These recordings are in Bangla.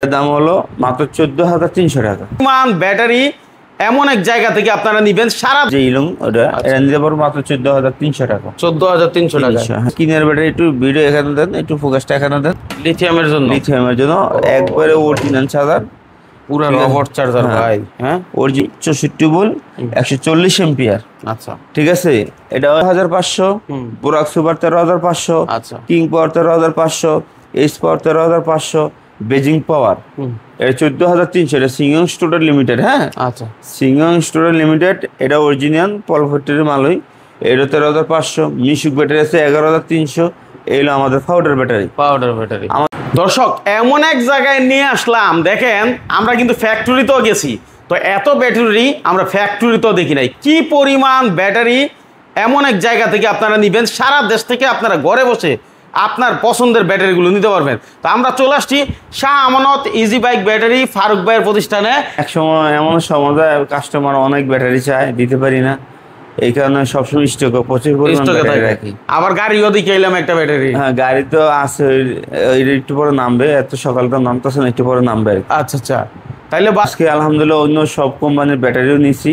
দাম হলো মাত্র 14,300 টাকা। ব্যাটারি এমন এক জায়গা থেকে আপনারা নিবেন সারা যে ইলং ওটা এটা নিতে পারবো মাত্র 14,300 টাকা। 14,300 টাকা। কিনের ব্যাটারি একটু ভিডিও এখানে দেন, একটু ফোকাসটা এখানে দেন। লিথিয়ামের জন্য একবারে অরিজিনাল চার্জার, পুরো রবার চার্জার ভাই। হ্যাঁ, অরিজিনাল 64 ভোল্ট 140 এম্পিয়ার। আচ্ছা, ঠিক আছে। এটা 1500, বুরাক সুপার 13,500, আচ্ছা, কিং পাওয়ার 13,500, এইচ পাওয়ার 13,500, বেজিং পাওয়ার এটা 14,300। এটা সিংহং স্টুডেন্ট লিমিটেড। হ্যাঁ, আচ্ছা, সিংহং স্টুডেন্ট লিমিটেড। এটা অরিজিনাল পল ফ্যাক্টরির মালই। এটা 13,500। মিশুক ব্যাটারি আছে 11,300। এইগুলো আমাদের পাউডার ব্যাটারি। দর্শক এমন এক জায়গায় নিয়ে আসলাম, দেখেন আমরা কিন্তু ফ্যাক্টরিতেও গেছি, তো এত ব্যাটারি আমরা ফ্যাক্টরিতেও দেখি নাই। কি পরিমাণ ব্যাটারি এমন এক জায়গা থেকে আপনারা নিবেন, সারা দেশ থেকে আপনারা ঘরে বসে আপনার পছন্দের ব্যাটারিগুলো নিতে পারবেন। তো আমরা চলে আসছি Shah Amanat easy bike battery Faruk ভাইয়ের প্রতিষ্ঠানে। একসময় এমন সময় কাস্টমার অনেক ব্যাটারি চায়, দিতে পারি না, এই কারণে সবসময় স্টকে প্রচুর পরিমাণে রাখি। আবার গাড়িও দিকে এলাম একটা ব্যাটারি। হ্যাঁ, গাড়ি তো আছে, একটু পরে নামবে। এত সকাল তো নামতেছে না, একটু পরে নামবে। আচ্ছা আচ্ছা, তাইলে আজকে আলহামদুলিল্লাহ অন্য সব কোম্পানির ব্যাটারিও নিছি,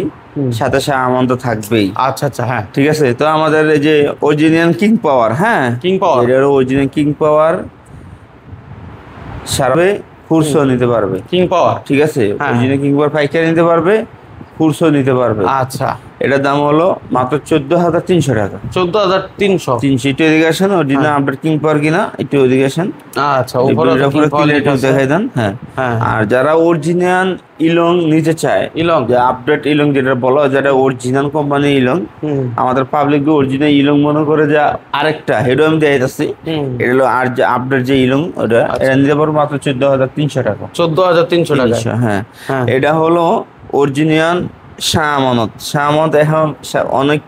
সাথে শাহ আমানত থাকবেই। আচ্ছা আচ্ছা, হ্যাঁ ঠিক আছে। তো আমাদের এই যে অরিজিনাল কিং পাওয়ার, হ্যাঁ কিং পাওয়ার, এটা অরিজিনাল কিং পাওয়ার সারাবে, ফুরসো নিতে পারবে কিং পাওয়ার। ঠিক আছে, অরিজিনাল কিং পাওয়ার পাইকারি নিতে পারবে, ফুরসো নিতে পারবে। আচ্ছা, এটার দাম হলো মাত্র 14,300 টাকা। 14,300। একটু এদিকেশন অরিজিনাল আপডেট কিং পাওয়ার কিনা একটু এদিকেশন। আচ্ছা, দেখাই দেন। হ্যাঁ, আর যারা অরিজিনাল ইলং নিতে চায়, ইলং যে আপডেট ইলং যেটা বলো, যেটা অরিজিনাল কোম্পানি ইলং, আমাদের পাবলিক অরিজিনাল ইলং মনে করে যে আরেকটা হেডও আমি দিয়ে যাচ্ছি, এটা হলো আর যে আপডেট যে ইলং ওটা এটা নিতে পারবো মাত্র 14,300 টাকা। 14,300 টাকা। হ্যাঁ, এটা হলো অরিজিনাল শাহ আমানত। শাহ আমানত এখন অনেক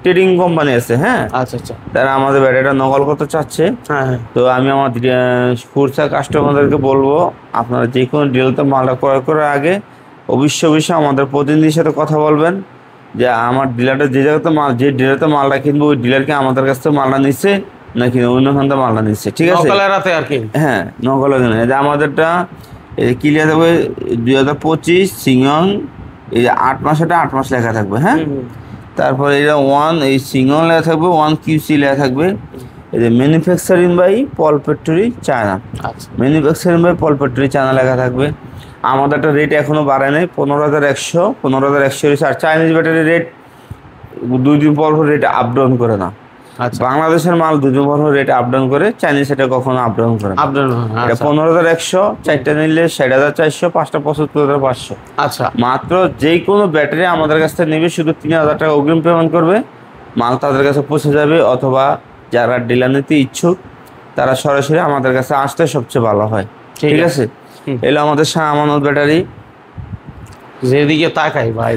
ট্রেডিং কোম্পানি আছে। হ্যাঁ, আচ্ছা আচ্ছা, তারা আমাদের ব্যাটারিটা নকল করতে চাচ্ছে। তো আমি আমার খুচরা কাস্টমারদেরকে বলবো, আপনারা যে কোনো ডিলারতে মালটা ক্রয় করার আগে অবশ্যই আমাদের প্রতিনিধির সাথে কথা বলবেন, যে আমার ডিলারটা যে জায়গাতে মাল, যে ডিলারতে মালটা কিনবো ওই ডিলারকে আমাদের কাছ থেকে মালটা নিচ্ছে নাকি অন্যখান থেকে মালটা নিচ্ছে। ঠিক আছে, হ্যাঁ নকল। আমাদেরটা ক্লিয়ার থাকবে 2025 সিংহং, এই যে 8 মাস, এটা 8 মাস লেখা থাকবে। হ্যাঁ, তারপরে এটা এই সিংহং লেখা থাকবে, 1 QC লেখা থাকবে। এই যে manufacturing by Paul factory China, manufacturing by Paul factory China লেখা থাকবে। আমাদের একটা রেট এখনো বাড়ায় নাই, 15,100 রয়েছে। আর চাইনিজ ব্যাটারি রেট 2 দিন পর রেট আপ ডাউন করে না। বাংলাদেশের মাল 2 দিন পর রেট আপ ডাউন করে, চাইনিজ সেটা কখনো আপ ডাউন করে না। এটা 15,100, 4টা নিলে 60,400, 5টা 75,500। আচ্ছা, মাত্র যে কোনো ব্যাটারি আমাদের কাছ থেকে নেবে শুধু 3,000 টাকা অগ্রিম পেমেন্ট করবে, মাল তাদের কাছে পৌঁছে যাবে। অথবা যারা ডিলার নিতে ইচ্ছুক তারা সরাসরি আমাদের কাছে আসতে সবচেয়ে ভালো হয়। ঠিক আছে, এলো আমাদের শাহ আমানত ব্যাটারি। যেদিকে তাকাই ভাই,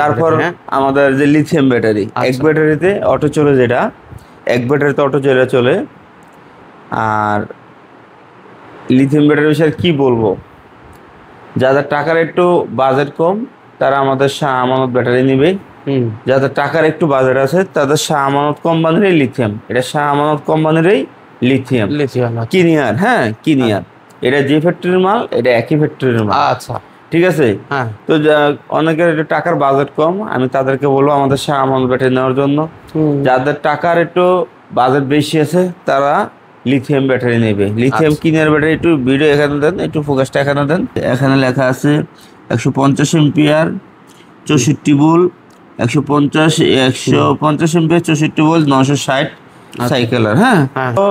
তারপর আমাদের যে লিথিয়াম ব্যাটারি, এক ব্যাটারিতে অটো চলে, যেটা এক ব্যাটারিতে অটো চলে। আর লিথিয়াম ব্যাটারি বিষয়ে কি বলবো, যাদের টাকার একটু বাজেট কম তারা আমাদের শাহ আমানত ব্যাটারি নিবে। যাদের টাকার একটু বাজেট আছে তাদের শাহ আমানত কোম্পানির লিথিয়াম, এটা শাহ আমানত কোম্পানির লিথিয়াম কিনিয়ার। হ্যাঁ, কিনিয়ার। এটা যে ফ্যাক্টরির মাল, এটা একই ফ্যাক্টরির মাল। আচ্ছা, ঠিক আছে। তো অনেকের একটু টাকার বাজেট কম, আমি তাদেরকে বলবো আমাদের শাহ আমানত ব্যাটারি নেওয়ার জন্য। যাদের টাকার একটু বাজেট বেশি আছে তারা লিথিয়াম ব্যাটারি নেবে। লিথিয়াম কিনিয়ার ব্যাটারি একটু ভিডিও এখানে দেন, একটু ফোকাসটা এখানে দেন। এখানে লেখা আছে 150 এম্পিয়ার 64 ভোল্ট, 150 এম্পিয়ার 64 ভোল্ট 960 সাইকেলার। হ্যাঁ, তো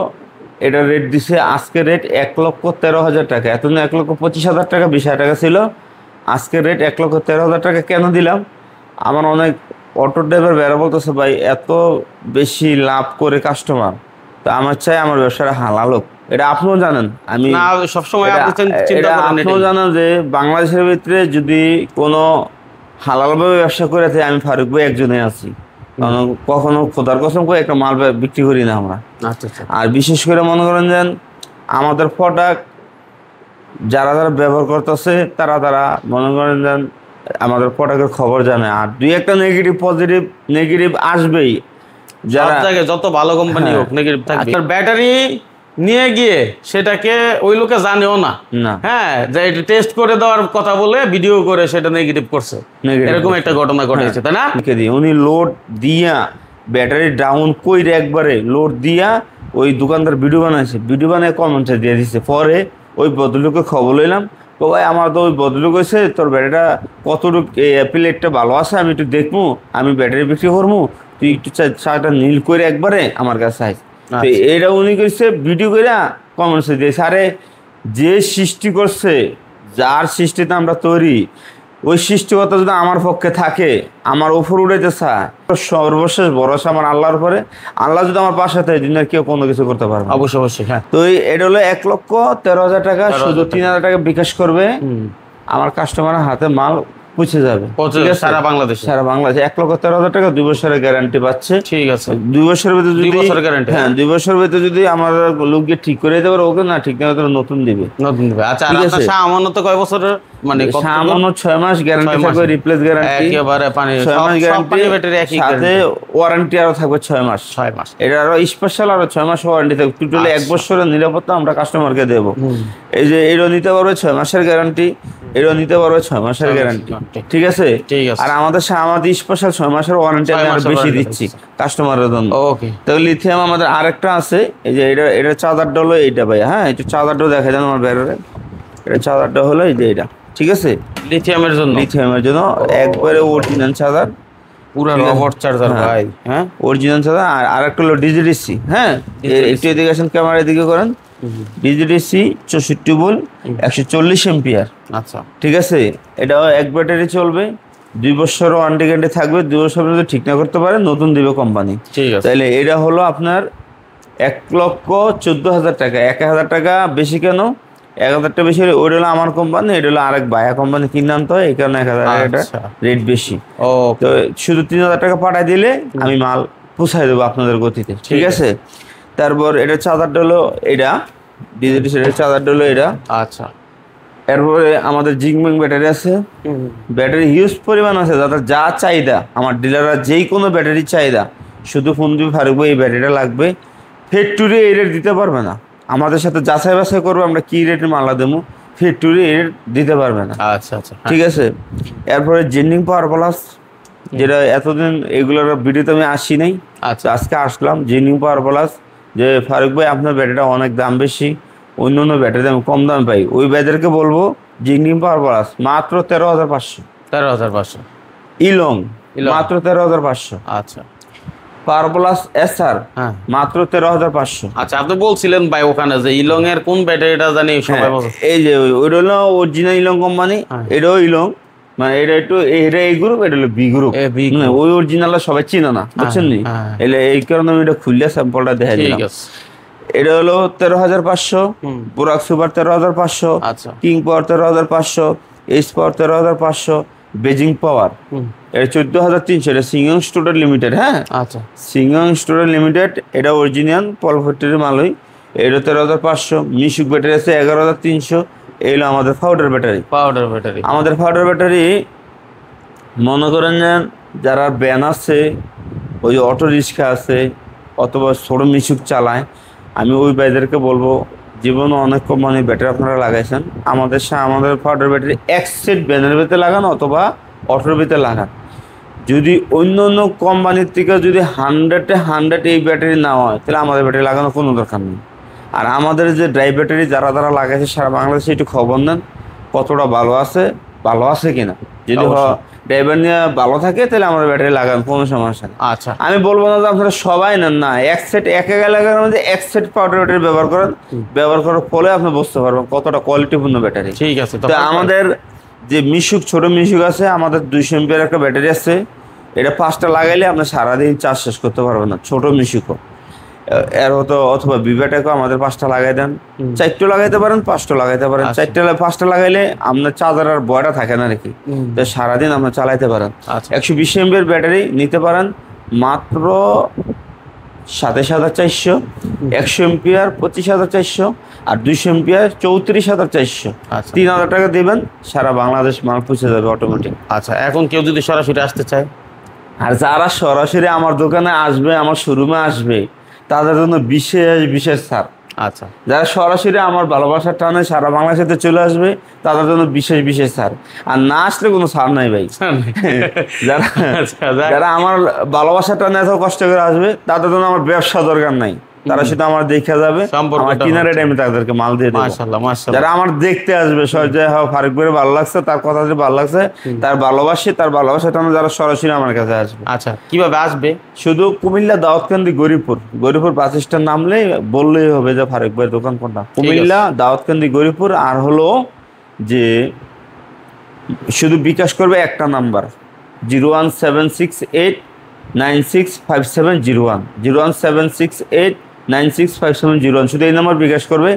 এটা রেট দিছে আজকে রেট 1,13,000 টাকা। এত 1,25,000 টাকা 20,000 টাকা ছিল। আজকে রেট 1,13,000 টাকা কেন দিলাম? আমার অনেক অটো ড্রাইভার বেড়া বলতেছে, ভাই এত বেশি লাভ করে কাস্টমার, তো আমার চাই আমার ব্যবসাটা হালাল হোক। এটা আপনিও জানেন, আমি সবসময় আপনিও জানেন যে বাংলাদেশের ভিতরে যদি কোনো হালালভাবে ব্যবসা করে থাকে, আমি ফারুক ভাই একজনে আছি। কখনো খোদার কসম করে একটা মাল বিক্রি করি না আমরা। আর বিশেষ করে মনে করেন যে আমাদের প্রোডাক্ট যারা যারা ব্যবহার করতেছে তারা মনে করেন যে আমাদের প্রোডাক্টের খবর জানে। আর 2-একটা নেগেটিভ আসবেই, যারা যত ভালো কোম্পানি হোক নেগেটিভ থাকবে। ব্যাটারি নিয়ে গিয়ে সেটাকে ওই লোকে জানেও না, হ্যাঁ, যে এটা টেস্ট করে দেওয়ার কথা বলে ভিডিও করে সেটা নেগেটিভ করছে, এরকম একটা ঘটনা ঘটেছে, তাই না? উনি লোড দিয়া ব্যাটারি ডাউন কইরে একবারে লোড দিয়া ওই দোকানদার ভিডিও বানাইছে, ভিডিও বানিয়ে কমেন্টে দিয়ে দিচ্ছে। পরে ওই ভদ্রলোককে খবর লইলাম, তো ভাই আমার তো ওই ভদ্রলোক হয়েছে তোর ব্যাটারিটা কতটুকু প্লেটটা ভালো আছে, আমি একটু দেখবো, আমি ব্যাটারি বিক্রি করবো, তুই একটু চাটা নীল করে একবারে আমার কাছে আইস। তো এটা উনি করছে ভিডিও করে কমেন্টসে দিয়েছে। আরে যে সৃষ্টি করছে, যার সৃষ্টিতে আমরা তৈরি, ওই সৃষ্টিকর্তা যদি আমার পক্ষে থাকে, আমার উপর উড়াইতে চায়, সর্বশেষ ভরসা আমার আল্লাহর উপরে। আল্লাহ যদি আমার পাশে থাকে, দুনিয়ার কেউ কোনো কিছু করতে পারবে। অবশ্যই অবশ্যই, হ্যাঁ। তো এটা হলো 1,13,000 টাকা, শুধু 3,000 টাকা বিকাশ করবে, আমার কাস্টমারের হাতে মাল পৌঁছে যাবে সারা বাংলাদেশে। সারা বাংলাদেশে 1,13,000 টাকা 2 বছরের গ্যারান্টি পাচ্ছে। ঠিক আছে, 2 বছরের ভিতরে যদি 2 বছরের গ্যারান্টি, হ্যাঁ 2 বছরের ভিতরে যদি আমার লোককে ঠিক করে দিতে পারে, ওকে না ঠিক না নতুন দিবে, নতুন দিবে। আচ্ছা, আর আপনার সামান্য কয় বছরের, মানে সামান্য 6 মাস গ্যারান্টি থাকবে, রিপ্লেস গ্যারান্টি একেবারে পানি 6 মাস গ্যারান্টি, ব্যাটারি একই সাথে ওয়ারেন্টি আরো থাকবে 6 মাস। 6 মাস এটা আরো স্পেশাল, আরো 6 মাস ওয়ারেন্টি থাকবে। টোটালি 1 বছরের নিরাপত্তা আমরা কাস্টমারকে দেব। এই যে এরও নিতে পারবে 6 মাসের গ্যারান্টি, এরও নিতে পারবে 6 মাসের গ্যারান্টি, ঠিক আছে? আর আমাদের স্পেশাল 6 মাসের ওয়ারেন্টি আমি আরো বেশি দিচ্ছি কাস্টমারের জন্য। ওকে, তো লিথিয়াম আমাদের আরেকটা আছে, এই যে এটা চার্জারটা হলো এইটা ভাই, হ্যাঁ, একটু চার্জারটা দেখা যান আমার ব্যাটারে, এটা চার্জারটা হলো এই যে এটা, ঠিক আছে? লিথিয়ামের জন্য একবারে অরিজিনাল চার্জার, পুরো রবার্ট চার্জার ভাই, হ্যাঁ, অরিজিনাল চার্জার। আর আরেকটা হলো ডিজিডিসি, হ্যাঁ, একটু এদিকে আসেন, ক্যামেরা এদিকে করেন। DGDC 64 volt 140 ampere. আচ্ছা, ঠিক আছে? এটাও এক ব্যাটারি চলবে, 2 বছর ওয়ারেন্টি গ্যারান্টি থাকবে। 2 বছর যদি ঠিক না করতে পারে নতুন দিবে কোম্পানি, ঠিক আছে? তাহলে এটা হলো আপনার 1,14,000 টাকা। 1,000 টাকা বেশি কেন? 1,000 টাকা বেশি ওইটা হলো আমার কোম্পানি, এটা হলো আরেক বায়া কোম্পানি কিনে আনতে হয়, এই কারণে 1,000 টাকা রেট বেশি। তো শুধু 3,000 টাকা পাঠাই দিলে আমি মাল পৌঁছাই দেবো আপনাদের গতিতে, ঠিক আছে? তারপর এটা চার্জারটা হলো এটা, ডিজিটাল চার্জারটা হলো এটা। আচ্ছা, এরপরে আমাদের জিংমিং ব্যাটারি আছে, ব্যাটারি হিউজ পরিমাণ আছে, যাদের যা চাহিদা, আমার ডিলাররা যেই কোনো ব্যাটারি চাহিদা, শুধু ফোন দিবে ফারুক এই ব্যাটারিটা লাগবে, ফ্যাক্টরি এই রেট দিতে পারবে না, আমাদের সাথে যাচাই বাছাই করবো আমরা কি রেটের মালা দেবো, ফ্যাক্টরি এই রেট দিতে পারবে না। আচ্ছা আচ্ছা, ঠিক আছে? এরপরে জেন্ডিং পাওয়ার প্লাস, যেটা এতদিন এগুলোর ভিডিওতে আমি আসি নাই, আচ্ছা আজকে আসলাম। জেন্ডিং পাওয়ার প্লাস, যে ফারুক ভাই আপনার ব্যাটারিটা অনেক দাম বেশি, অন্য অন্য ব্যাটারি আমি কম দামে পাই, ওই ব্যাটারিকে বলবো জিংনিং পাওয়ার প্লাস মাত্র 13,500। 13,500 ইলং মাত্র 13,500। আচ্ছা, পাওয়ার প্লাস এসআর মাত্র 13,500। আচ্ছা, আপনি বলছিলেন ভাই ওখানে যে ইলং এর কোন ব্যাটারিটা জানি সবাই বলে, এই যে ওইটা হলো অরিজিনাল ইলং কোম্পানি, এটাও ইলং, মানে এটা একটু এটা এই গ্রুপ, এটা হলো বি গ্রুপ, ওই অরিজিনাল সবাই চিনে না, বুঝছেন নি? এলে এই কারণে আমি এটা খুললে স্যাম্পলটা দেখা দিলাম। এটা হলো 13,500, বুরাক সুপার 13,500, কিং পাওয়ার 13,500, এইচ পাওয়ার 13,500, বেজিং পাওয়ার এটা 14,300। এটা সিংহং স্টুডেন্ট লিমিটেড, হ্যাঁ, আচ্ছা, সিংহং স্টুডেন্ট লিমিটেড, এটা অরিজিনাল পল ফ্যাক্টরির মালই। এটা 13,500। মিশুক ব্যাটারি আছে 11,300। এই হলো আমাদের পাউডার ব্যাটারি। আমাদের পাউডার ব্যাটারি মনে করেন যে যারা ব্যান আছে, ওই অটো রিক্সা আছে, অথবা ছোট মিশুক চালায়, আমি ওই ভাইদেরকে বলবো, জীবনে অনেক কোম্পানি ব্যাটারি আপনারা লাগাইছেন, আমাদের পাউডার ব্যাটারি এক সেট ব্যানের ভিতরে লাগান অথবা অটোর ভিতরে লাগান। যদি অন্য অন্য কোম্পানির থেকে যদি 100 এই ব্যাটারি না হয়, তাহলে আমাদের ব্যাটারি লাগানোর কোনো দরকার নেই। আর আমাদের যে ড্রাই ব্যাটারি যারা লাগাইছে সারা বাংলাদেশে একটু খবর নেন, কতটা ভালো আছে কিনা। যদি ড্রাইভার নিয়ে ভালো থাকে তাহলে আমাদের ব্যাটারি লাগান, কোনো সমস্যা নেই। আচ্ছা, আমি বলবো না যে আপনারা সবাই নেন না, এক সেট এক লাগানোর মধ্যে এক সেট পাউডার ব্যাটারি ব্যবহার করেন, ব্যবহার করার ফলে আপনি বুঝতে পারবেন কতটা কোয়ালিটিপূর্ণ ব্যাটারি। ঠিক আছে, তো আমাদের যে মিশুক ছোট মিশুক আছে, আমাদের 200 এমপিয়ার একটা ব্যাটারি আছে, এটা 5টা লাগাইলে আপনি সারাদিন চার্জ শেষ করতে পারবেন না, ছোট মিশুকও। এর হতো অথবা বিভাটাকেও আমাদের 5টা লাগাই দেন, 4টা লাগাইতে পারেন, 5টা লাগাইতে পারেন। 5টা লাগাইলে আপনার চার্জার আর বয়টা থাকে না নাকি, তো সারাদিন আপনার চালাইতে পারেন। 120 এমপিয়ার ব্যাটারি নিতে পারেন মাত্র 27,400, 100 এমপিয়ার 25,400, আর 200 এমপিয়ার 34,400। 3,000 টাকা দেবেন, সারা বাংলাদেশ মাল পৌঁছে যাবে অটোমেটিক। আচ্ছা, এখন কেউ যদি সরাসরি আসতে চায়, আর যারা সরাসরি আমার দোকানে আসবে, আমার শোরুমে আসবে, তাদের জন্য বিশেষ ছাড়। আচ্ছা, যারা সরাসরি আমার ভালোবাসার টানে সারা বাংলাদেশে চলে আসবে তাদের জন্য বিশেষ বিশেষ ছাড়, আর না আসলে কোনো ছাড় নাই ভাই। যারা যারা আমার ভালোবাসার টানে এত কষ্ট করে আসবে তাদের জন্য আমার ব্যবসা দরকার নাই, তারা শুধু আমার দেখা যাবে, আমার কিনারে টাইমে তাদেরকে মাল দিয়ে দেবো। যারা আমার দেখতে আসবে যে ফারুক ভাইয়ের ভালো লাগছে, তার কথা যদি ভালো লাগছে, তার ভালোবাসার টানে যারা সরাসরি আমার কাছে আসবে। আচ্ছা, কিভাবে আসবে? শুধু কুমিল্লা দাউদকান্দি গরিপুর বাস স্ট্যান্ড নামলেই বললেই হবে যে ফারুক ভাইয়ের দোকান কোনটা। কুমিল্লা দাউদকান্দি গরিপুর। আর হলো যে শুধু বিকাশ করবে একটা নাম্বার 01768965701, 01768965701, শুধু এই নাম্বার বিকাশ করবে।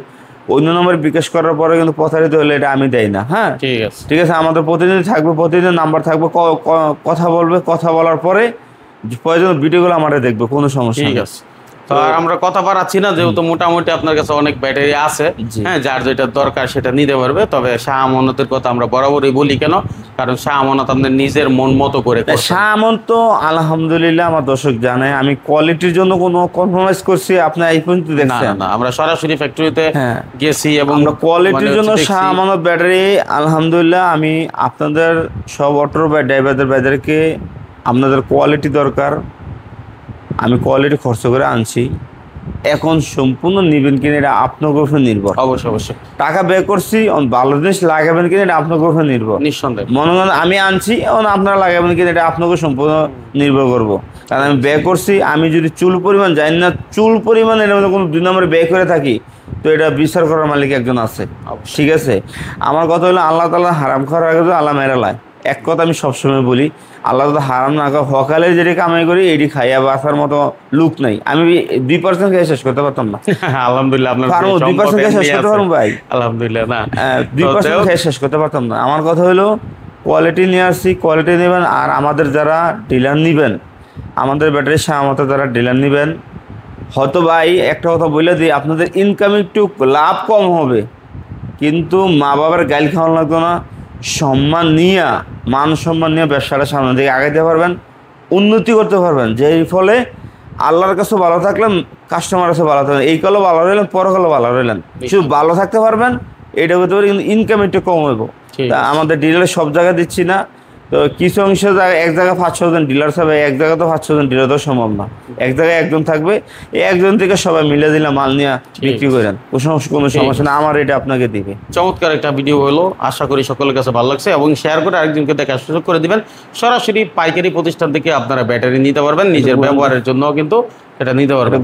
অন্য নম্বর বিকাশ করার পরে কিন্তু প্রতারিত হলে এটা আমি দেই না। হ্যাঁ, ঠিক আছে। আমাদের প্রতিনিধি থাকবে, প্রতিদিন নাম্বার থাকবে, কথা বলবে, কথা বলার পরে প্রয়োজন ভিডিওগুলো আমাদের দেখবে, কোনো সমস্যা নেই। তো আর আমরা কথা বাড়াচ্ছি না, যেহেতু মোটামুটি আপনার কাছে অনেক ব্যাটারি আছে, হ্যাঁ, যার যেটা দরকার সেটা নিতে পারবে। তবে শাহ আমানতের কথা আমরা বরাবরই বলি, কেন? কারণ শাহ আমানত আপনার নিজের মন মতো করে। শাহ আমানত তো আলহামদুলিল্লাহ আমার দর্শক জানে আমি কোয়ালিটির জন্য কোনো কম্প্রোমাইজ করছি আপনার এই পর্যন্ত দেখছেন না। আমরা সরাসরি ফ্যাক্টরিতে গেছি এবং আমরা কোয়ালিটির জন্য শাহ আমানত ব্যাটারি আলহামদুলিল্লাহ আমি আপনাদের সব অটো ড্রাইভারদেরকে আপনাদের কোয়ালিটি দরকার, আমি কোয়ালিটি খরচ করে আনছি। এখন সম্পূর্ণ নিবেন কিনা এটা আপনার উপর নির্ভর। অবশ্যই টাকা ব্যয় করছি, ভালো জিনিস লাগাবেন কিনা এটা আপনার উপর নির্ভর। নিঃসন্দেহে মনে করেন আমি আনছি, এখন আপনারা লাগাবেন কিনা এটা আপনাকে সম্পূর্ণ নির্ভর করবো। কারণ আমি ব্যয় করছি, আমি যদি চুল পরিমাণ জানি না, চুল পরিমাণ এর মধ্যে কোনো 2 নম্বরে ব্যয় করে থাকি, তো এটা বিচার করার মালিক একজন আছে। ঠিক আছে, আমার কথা হলো আল্লাহ তাআলা হারাম খাওয়ার আগে তো আল্লাহ মেরালায়। এক কথা আমি সবসময় বলি, আল্লাহ তো হারাম না খাওয়া, হকালে যেটি কামাই করি এটি খাইয়া বাঁচার মতো লুক নাই। আমি 2% খেয়ে শেষ করতে পারতাম না। আলহামদুলিল্লাহ, আপনার 2% খেয়ে শেষ করতে পারবো ভাই, আলহামদুলিল্লাহ। না, 2% খেয়ে শেষ করতে পারতাম না। আমার কথা হলো কোয়ালিটি নিয়ে আসছি, কোয়ালিটি নেবেন। আর আমাদের যারা ডিলার নিবেন, আমাদের ব্যাটারি সামর্থ্য যারা ডিলার নিবেন, হয়তো ভাই একটা কথা বলে দিই, আপনাদের ইনকাম একটু লাভ কম হবে, কিন্তু মা বাবার গাইল খাওয়ানো লাগতো না, সম্মান নিয়ে, মান সম্মান নিয়ে ব্যবসাটা সামনের দিকে আগাইতে পারবেন, উন্নতি করতে পারবেন। যেই ফলে আল্লাহর কাছে ভালো থাকলেন, কাস্টমার কাছে ভালো থাকলেন, এই কালো ভালো রইলেন, পরকালো ভালো রইলেন, শুধু ভালো থাকতে পারবেন। এটা করতে পারে, কিন্তু ইনকাম একটু কম হইব। তা আমাদের ডিলার সব জায়গায় দিচ্ছি না, তো কিছু অংশ এক জায়গায় 5-6 জন ডিলার থাকবে, এক জায়গায় তো 5-6 জন ডিলার তো সম্ভব না। এক জায়গায় একজন থাকবে, এই একজন থেকে সবাই মিলে দিলে মাল নিয়ে বিক্রি করেন, কোনো সমস্যা না, আমার এটা আপনাকে দিবে। চমৎকার একটা ভিডিও হলো, আশা করি সকলের কাছে ভালো লাগছে, এবং শেয়ার করে আরেকজনকে দেখার সুযোগ করে দিবেন। সরাসরি পাইকারি প্রতিষ্ঠান থেকে আপনারা ব্যাটারি নিতে পারবেন, নিজের ব্যবহারের জন্য কিন্তু এটা নিতে পারবেন।